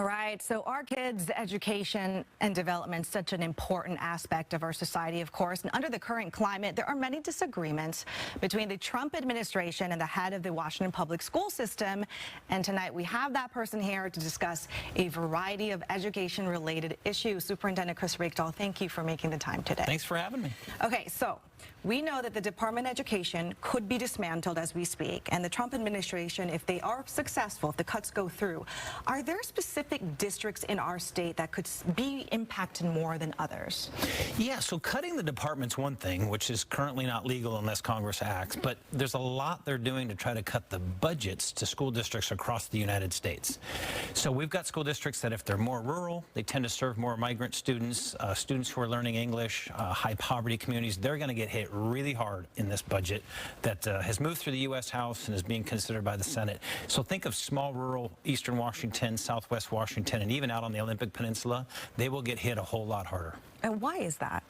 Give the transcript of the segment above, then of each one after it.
All right, so our kids' education and development is such an important aspect of our society, of course, and under the current climate, there are many disagreements between the Trump administration and the head of the Washington public school system. And tonight we have that person here to discuss a variety of education-related issues. Superintendent Chris Reykdal, thank you for making the time today. Thanks for having me. Okay, so we know that the Department of Education could be dismantled as we speak, and the Trump administration, if they are successful, if the cuts go through, are there specific districts in our state that could be impacted more than others? Yeah, so cutting the department's one thing, which is currently not legal unless Congress acts, but there's a lot they're doing to try to cut the budgets to school districts across the United States. So we've got school districts that if they're more rural, they tend to serve more migrant students, students who are learning English, high poverty communities. They're going to get hit really hard in this budget that has moved through the U.S. House and is being considered by the Senate. So think of small rural Eastern Washington, Southwest Washington, and even out on the Olympic Peninsula. They will get hit a whole lot harder. And why is that?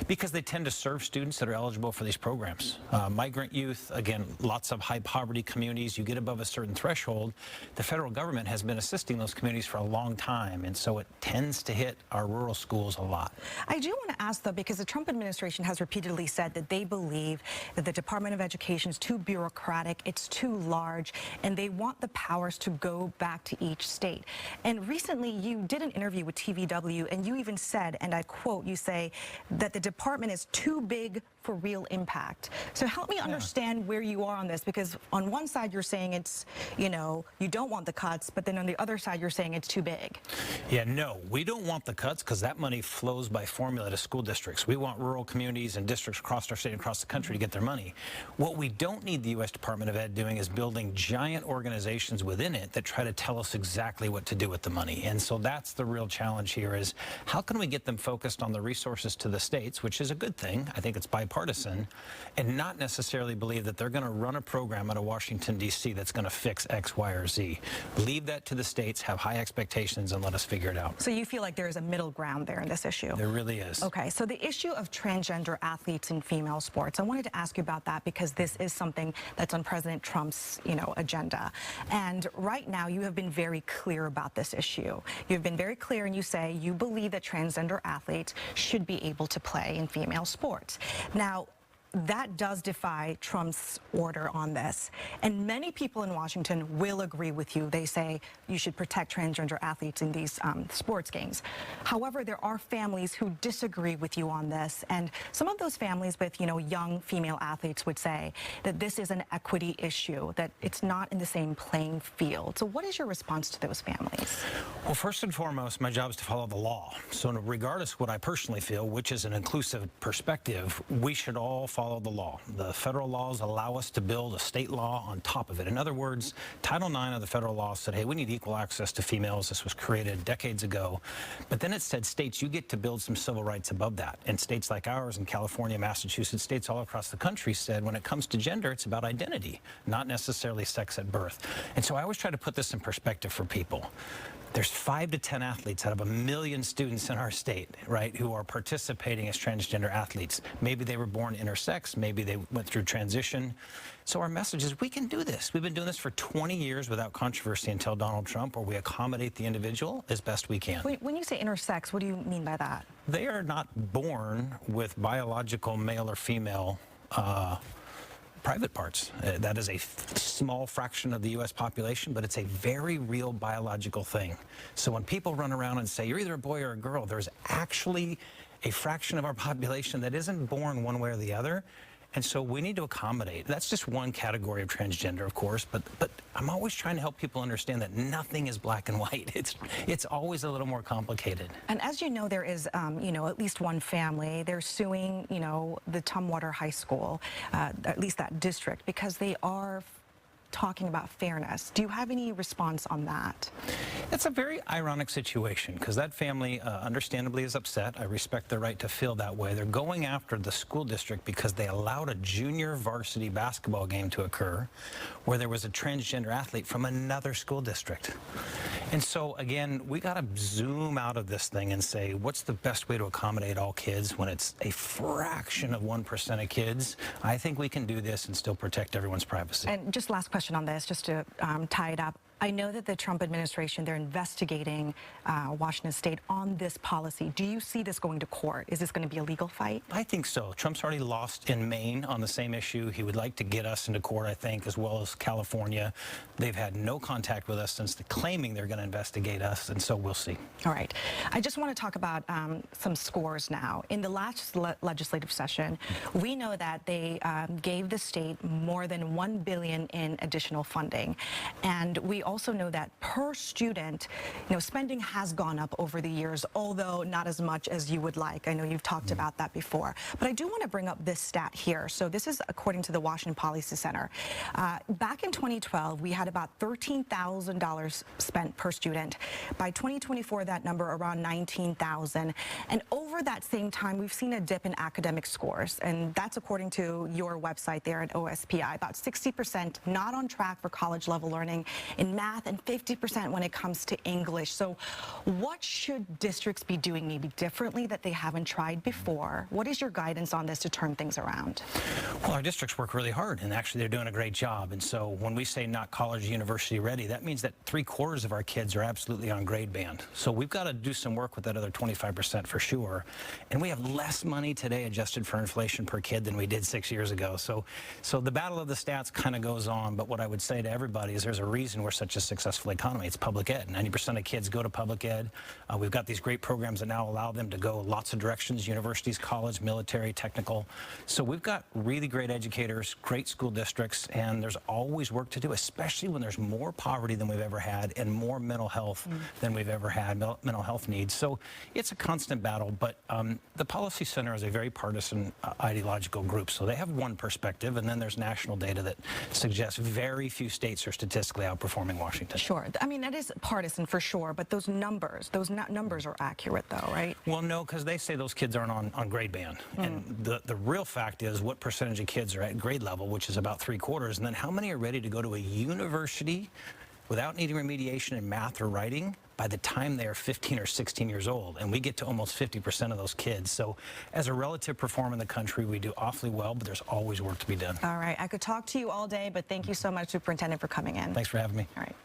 Because they tend to serve students that are eligible for these programs. Migrant youth, again, lots of high poverty communities. You get above a certain threshold. The federal government has been assisting those communities for a long time, and so it tends to hit our rural schools a lot. I do want to ask, though, because the Trump administration has repeatedly said that they believe that the Department of Education is too bureaucratic, it's too large, and they want the powers to go back to each state. And recently, you did an interview with TVW, and you even said, and I quote, you say that the department is too big for real impact. So help me understand where you are on this, because on one side you're saying it's, you know, you don't want the cuts, but then on the other side you're saying it's too big. Yeah, no, we don't want the cuts because that money flows by formula to school districts. We want rural communities and districts across our state and across the country to get their money. What we don't need the U.S. Department of Ed doing is building giant organizations within it that try to tell us exactly what to do with the money. And so that's the real challenge here, is how can we get them focused on the resources to the states, which is a good thing. I think it's bipartisan, and not necessarily believe that they're going to run a program out of Washington, D.C. that's going to fix X, Y, or Z. Leave that to the states, have high expectations, and let us figure it out. So you feel like there is a middle ground there in this issue? There really is. Okay, so the issue of transgender athletes in female sports, I wanted to ask you about that because this is something that's on President Trump's, agenda. And right now, you have been very clear about this issue. You've been very clear, and you say you believe that transgender athletes should be able to play in female sports. Now, that does defy Trump's order on this. And many people in Washington will agree with you. They say you should protect transgender athletes in these sports games. However, there are families who disagree with you on this. And some of those families with, young female athletes would say that this is an equity issue, that it's not in the same playing field. So what is your response to those families? Well, first and foremost, my job is to follow the law. So regardless of what I personally feel, which is an inclusive perspective, we should all follow the law. The federal laws allow us to build a state law on top of it. In other words, Title IX of the federal law said, hey, we need equal access to females. This was created decades ago. But then it said, states, you get to build some civil rights above that. And states like ours in California, Massachusetts, states all across the country said, when it comes to gender, it's about identity, not necessarily sex at birth. And so I always try to put this in perspective for people. There's 5 to 10 athletes out of 1 million students in our state, right, who are participating as transgender athletes. Maybe they were born intersex, maybe they went through transition. So our message is we can do this. We've been doing this for 20 years without controversy until Donald Trump, where we accommodate the individual as best we can. When you say intersex, what do you mean by that? They are not born with biological male or female private parts. That is a small fraction of the U.S. population, but it's a very real biological thing. So when people run around and say, you're either a boy or a girl, there's actually a fraction of our population that isn't born one way or the other. And so we need to accommodate. That's just one category of transgender, of course, but I'm always trying to help people understand that nothing is black and white. It's always a little more complicated. And as you know, there is, at least one family. They're suing, the Tumwater High School, at least that district, because they are talking about fairness. Do you have any response on that? It's a very ironic situation because that family understandably is upset. I respect their right to feel that way. They're going after the school district because they allowed a junior varsity basketball game to occur where there was a transgender athlete from another school district. And so, again, we got to zoom out of this thing and say, what's the best way to accommodate all kids when it's a fraction of 1% of kids? I think we can do this and still protect everyone's privacy. And just last question on this, just to tie it up. I know that the Trump administration, they're investigating Washington State on this policy. Do you see this going to court? Is this going to be a legal fight? I think so. Trump's already lost in Maine on the same issue. He would like to get us into court, I think, as well as California. They've had no contact with us since claiming they're going to investigate us, and so we'll see. All right. I just want to talk about some scores now. In the last legislative session, we know that they gave the state more than $1 billion in additional funding, and we also know that per student, spending has gone up over the years, although not as much as you would like. I know you've talked about that before, but I do want to bring up this stat here. So this is according to the Washington Policy Center. Back in 2012, we had about $13,000 spent per student. By 2024, that number around $19,000. And over that same time, we've seen a dip in academic scores, and that's according to your website there at OSPI. About 60% not on track for college-level learning in math and 50% when it comes to English. So what should districts be doing maybe differently that they haven't tried before? What is your guidance on this to turn things around? Well, our districts work really hard, and actually they're doing a great job. And so when we say not college, university ready, that means that 3/4 of our kids are absolutely on grade band. So we've got to do some work with that other 25% for sure. And we have less money today adjusted for inflation per kid than we did 6 years ago. So the battle of the stats kind of goes on. But what I would say to everybody is there's a reason we're such a successful economy. It's public ed. 90% of kids go to public ed. We've got these great programs that now allow them to go lots of directions: universities, college, military, technical. So we've got really great educators, great school districts, and there's always work to do, especially when there's more poverty than we've ever had and more mental health than we've ever had, mental health needs. So it's a constant battle, but the Policy Center is a very partisan ideological group. So they have one perspective, and then there's national data that suggests very few states are statistically outperforming Washington. Sure. I mean, that is partisan for sure, but those numbers are accurate though, right? Well, no, because they say those kids aren't on grade band. And the real fact is what percentage of kids are at grade level, which is about 3/4, and then how many are ready to go to a university without needing remediation in math or writing by the time they are 15 or 16 years old. And we get to almost 50% of those kids. So as a relative performer in the country, we do awfully well, but there's always work to be done. All right. I could talk to you all day, but thank you so much, Superintendent, for coming in. Thanks for having me. All right.